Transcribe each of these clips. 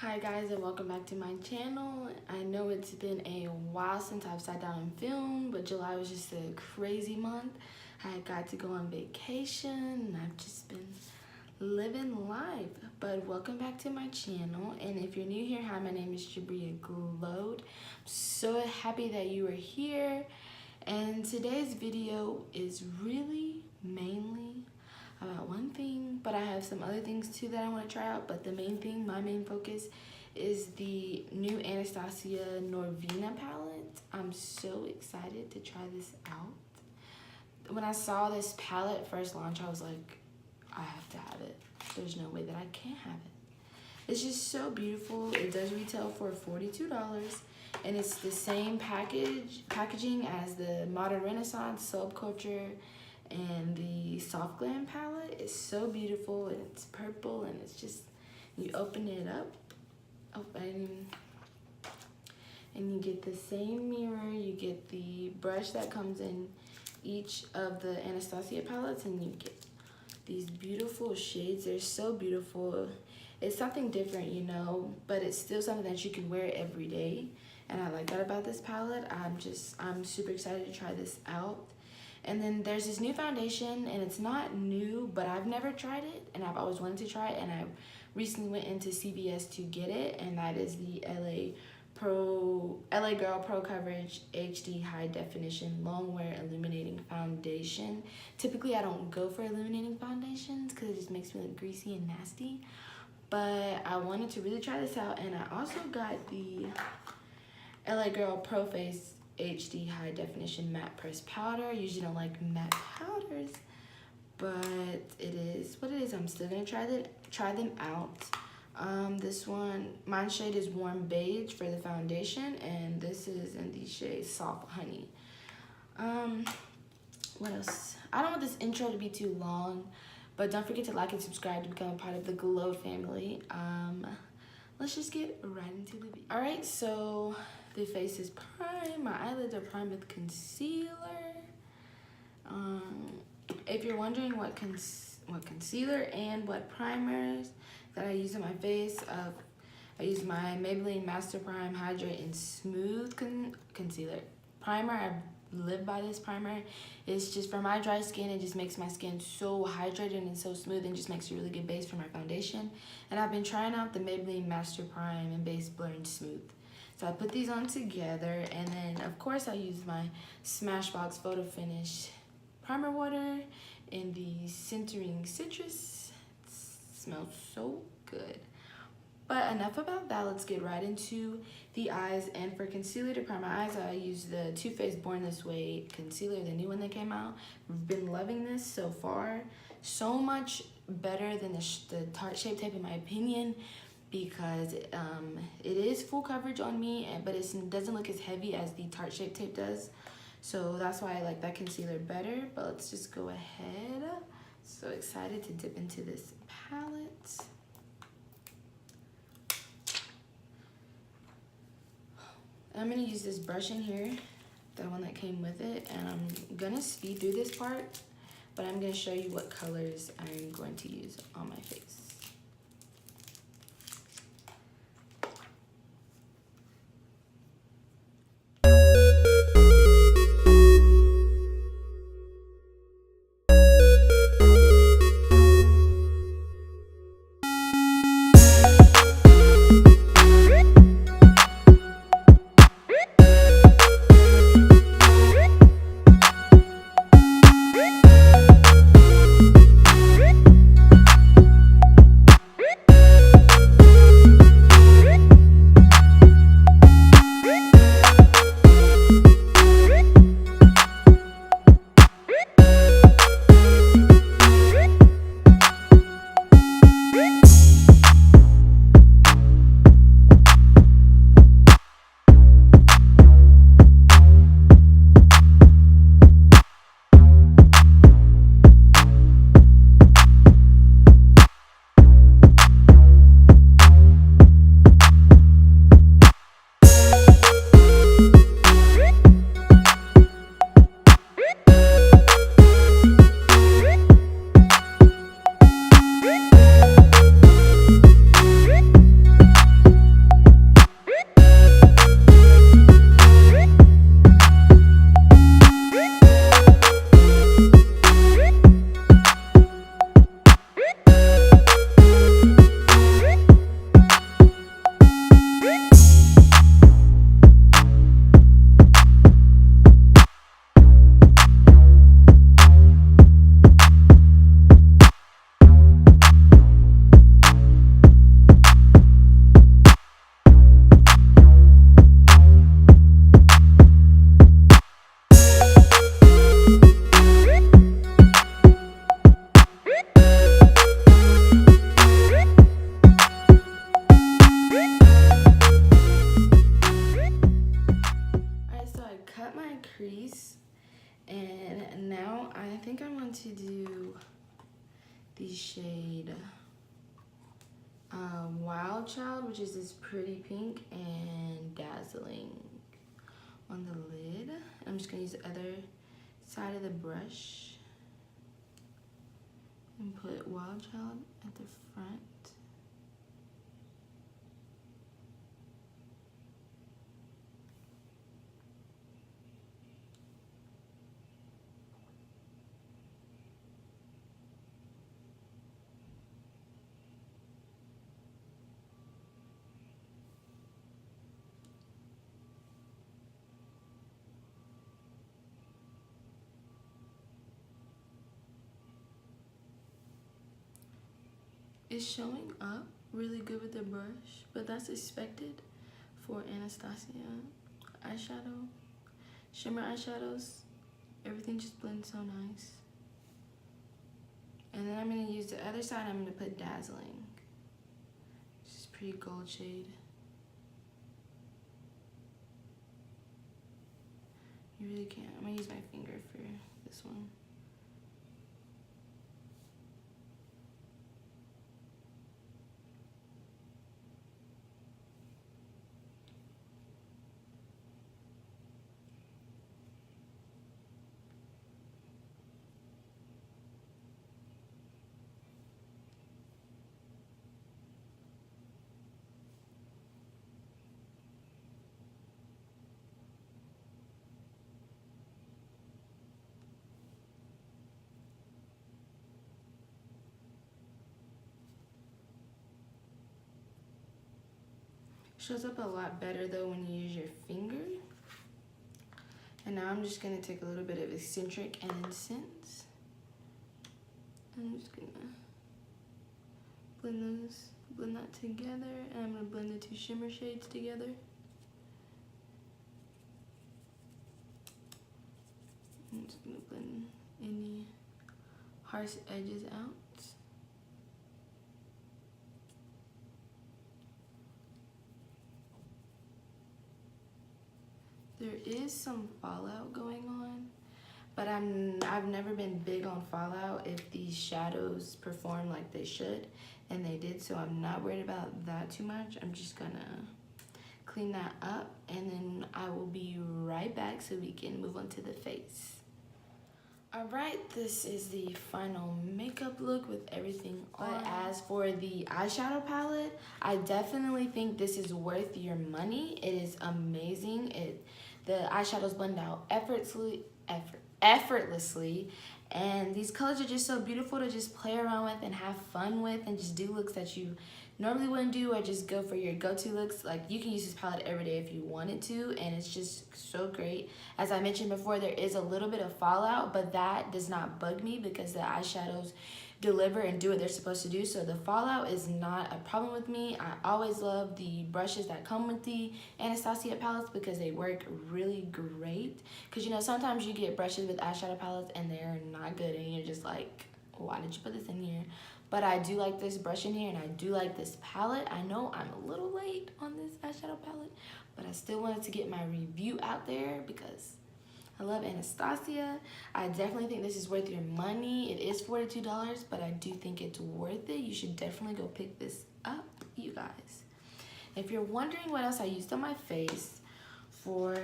Hi guys, and welcome back to my channel. I know it's been a while since I've sat down and filmed, but July was just a crazy month. I got to go on vacation and I've just been living life. But welcome back to my channel, and if you're new here, hi, my name is Jabria Glowed. I'm so happy that you are here, and today's video is really mainly about one thing, but I have some other things too that I want to try out. But the main thing, my main focus, is the new Anastasia Norvina palette. I'm so excited to try this out. When I saw this palette first launch, I was like, I have to have it. There's no way that I can't have it. It's just so beautiful. It does retail for $42, and it's the same packaging as the Modern Renaissance, Subculture, and the Soft Glam palette. Is so beautiful, and it's purple, and it's just, you open it up, and you get the same mirror, you get the brush that comes in each of the Anastasia palettes, and you get these beautiful shades. They're so beautiful. It's something different, you know, but it's still something that you can wear every day, and I like that about this palette. I'm super excited to try this out. And then there's this new foundation, and it's not new, but I've never tried it, and I've always wanted to try it, and I recently went into CVS to get it, and that is the LA Girl Pro Coverage HD High Definition Long Wear Illuminating Foundation. Typically, I don't go for illuminating foundations because it just makes me look greasy and nasty, but I wanted to really try this out, and I also got the LA Girl Pro Face HD High Definition Matte Press Powder. I usually don't like matte powders, but it is what it is. I'm still gonna try them out. This one, my shade is Warm Beige for the foundation, and this is in the shade Soft Honey. What else? I don't want this intro to be too long, but don't forget to like and subscribe to become a part of the Glow family. Let's just get right into the video. All right, so the face is primed. My eyelids are primed with concealer. If you're wondering what concealer and what primers that I use on my face, I use my Maybelline Master Prime Hydrate and Smooth Concealer Primer. I live by this primer. It's just for my dry skin. It just makes my skin so hydrated and so smooth, and just makes a really good base for my foundation. And I've been trying out the Maybelline Master Prime and Base Blur and Smooth. So I put these on together, and then of course I use my Smashbox Photo Finish Primer Water in the Centering Citrus. It smells so good. But enough about that, let's get right into the eyes. And for concealer to prime my eyes, I use the Too Faced Born This Way concealer, the new one that came out. I've been loving this so far. So much better than the Tarte Shape Tape in my opinion, because it is full coverage on me, but it doesn't look as heavy as the Tarte Shape Tape does. So that's why I like that concealer better. But let's just go ahead. So excited to dip into this palette. I'm gonna use this brush in here, the one that came with it, and I'm gonna speed through this part, but I'm gonna show you what colors I'm going to use on my face. to do the shade Wild Child, which is this pretty pink, and Dazzling on the lid. I'm just gonna use the other side of the brush and put Wild Child at the front. It's showing up really good with the brush, but that's expected for Anastasia eyeshadow. Shimmer eyeshadows, everything just blends so nice. And then I'm gonna use the other side, I'm gonna put Dazzling. This is pretty gold shade. You really can't. I'm gonna use my finger for this one. Shows up a lot better though when you use your finger. And now I'm just gonna take a little bit of Eccentric and Incense. I'm just gonna blend that together, and I'm gonna blend the two shimmer shades together. I'm just gonna blend any harsh edges out. There is some fallout going on, but I've never been big on fallout if these shadows perform like they should, and they did, so I'm not worried about that too much. I'm just gonna clean that up, and then I will be right back so we can move on to the face. Alright, this is the final makeup look with everything on. But as for the eyeshadow palette, I definitely think this is worth your money. It is amazing. The eyeshadows blend out effortlessly, and these colors are just so beautiful to just play around with and have fun with, and just do looks that you normally wouldn't do, or just go for your go-to looks. Like, you can use this palette every day if you wanted to, and it's just so great. As I mentioned before, there is a little bit of fallout, but that does not bug me because the eyeshadows deliver and do what they're supposed to do, so the fallout is not a problem with me. I always love the brushes that come with the Anastasia palettes because they work really great. Because, you know, sometimes you get brushes with eyeshadow palettes and they're not good, and you're just like, why did you put this in here? But I do like this brush in here, and I do like this palette. I know I'm a little late on this eyeshadow palette, but I still wanted to get my review out there because I love Anastasia. I definitely think this is worth your money. It is $42, but I do think it's worth it. You should definitely go pick this up, you guys. If you're wondering what else I used on my face for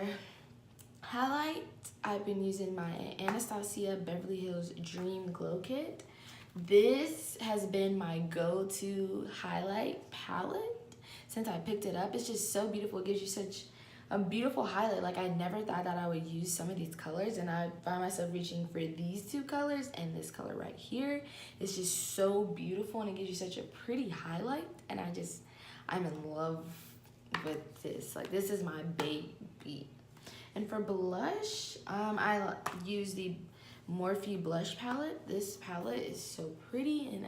highlight, I've been using my Anastasia Beverly Hills Dream Glow Kit. This has been my go-to highlight palette since I picked it up. It's just so beautiful. It gives you such a beautiful highlight. Like, I never thought that I would use some of these colors, and I found myself reaching for these two colors, and this color right here is just so beautiful, and it gives you such a pretty highlight, and I'm in love with this. Like, this is my baby. And for blush, I use the Morphe blush palette. This palette is so pretty, and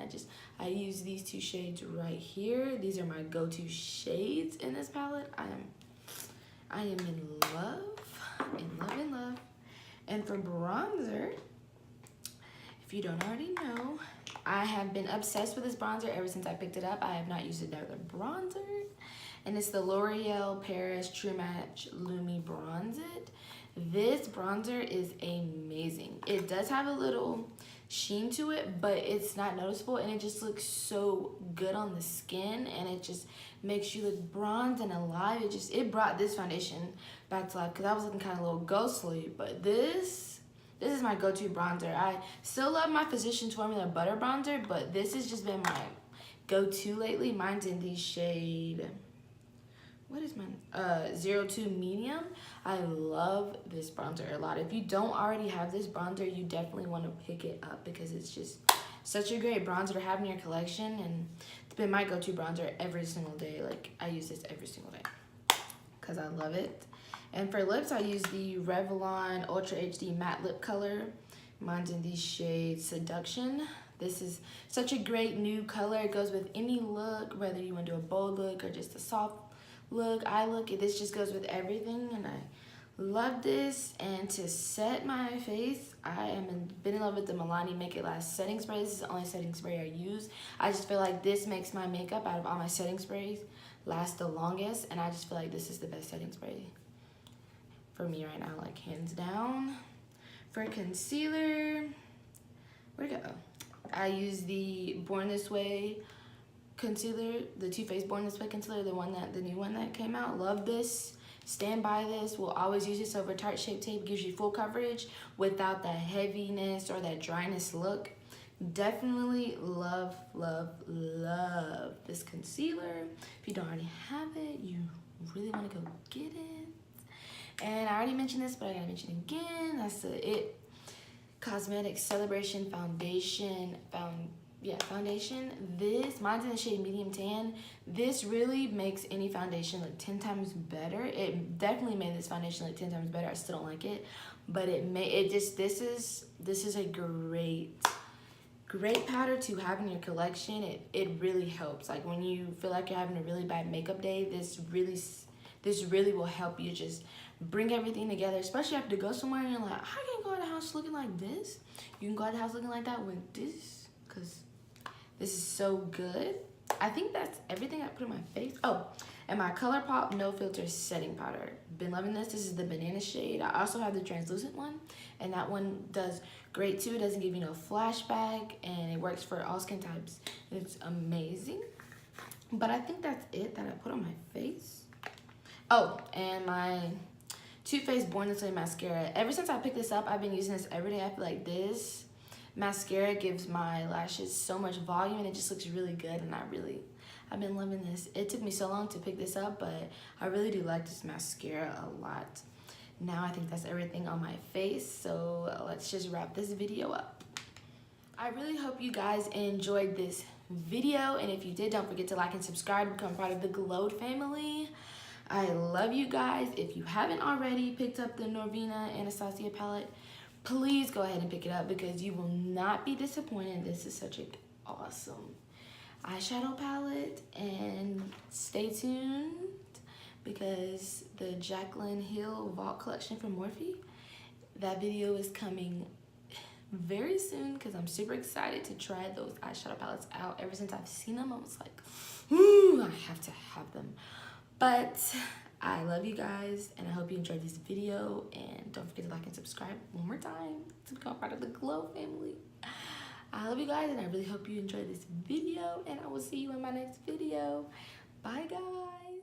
I use these two shades right here. These are my go-to shades in this palette. I am in love, in love. And for bronzer, if you don't already know, I have been obsessed with this bronzer ever since I picked it up. I have not used another bronzer, and it's the L'Oreal Paris True Match Lumi Bronze It. This bronzer is amazing. It does have a little sheen to it, but it's not noticeable, and it just looks so good on the skin, and it just makes you look bronzed and alive. It brought this foundation back to life, because I was looking kind of a little ghostly. But this is my go-to bronzer. I still love my Physicians Formula Butter Bronzer, but this has just been my go-to lately. Mine's in the shade, what is mine? 02 Medium. I love this bronzer a lot. If you don't already have this bronzer, you definitely want to pick it up, because it's just such a great bronzer to have in your collection, and it's been my go-to bronzer every single day. Like, I use this every single day because I love it. And for lips, I use the Revlon Ultra HD Matte Lip Color. Mine's in the shade Seduction. This is such a great new color. It goes with any look, whether you want to do a bold look or just a soft look, eye look. This just goes with everything, and I love this. And to set my face, I am been in love with the Milani Make It Last setting spray. This is the only setting spray I use. I just feel like this makes my makeup out of all my setting sprays last the longest, and I just feel like this is the best setting spray for me right now, like hands down. For concealer, where'd it go? I use the Born This Way concealer, the Too Faced Born This Way concealer, the new one that came out. Love this. Stand by this. Will always use this over Tarte Shape Tape. Gives you full coverage without that heaviness or that dryness look. Definitely love, love, love this concealer. If you don't already have it, you really want to go get it. And I already mentioned this, but I gotta mention it again. That's the It Cosmetics Celebration Foundation. Foundation. Mine's in the shade Medium Tan. This really makes any foundation look 10 times better. It definitely made this foundation look 10 times better. I still don't like it, but this is a great powder to have in your collection. It really helps. Like, when you feel like you're having a really bad makeup day, this really will help you just bring everything together, especially after you go somewhere and you're like, I can't go out of the house looking like this. You can go out of the house looking like that with this, because this is so good. I think that's everything I put on my face. Oh, and my ColourPop No Filter setting powder. Been loving this. This is the banana shade. I also have the translucent one, and that one does great too. It doesn't give you no flashback, and it works for all skin types. It's amazing. But I think that's it that I put on my face. Oh, and my Too Faced Born This Way mascara. Ever since I picked this up, I've been using this every day. I feel like this mascara gives my lashes so much volume, and it just looks really good, and I've been loving this. It took me so long to pick this up, but I really do like this mascara a lot. Now I think that's everything on my face, so let's just wrap this video up. I really hope you guys enjoyed this video, and if you did, don't forget to like and subscribe, become part of the Glowed family. I love you guys. If you haven't already picked up the Norvina Anastasia palette, please go ahead and pick it up, because you will not be disappointed. This is such an awesome eyeshadow palette, and stay tuned, because the Jaclyn Hill Vault collection from Morphe, that video is coming very soon, because I'm super excited to try those eyeshadow palettes out. Ever since I've seen them, I was like, ooh, I have to have them. But I love you guys, and I hope you enjoyed this video, and don't forget to like and subscribe one more time to become part of the Glow family. I love you guys, and I really hope you enjoyed this video, and I will see you in my next video. Bye, guys.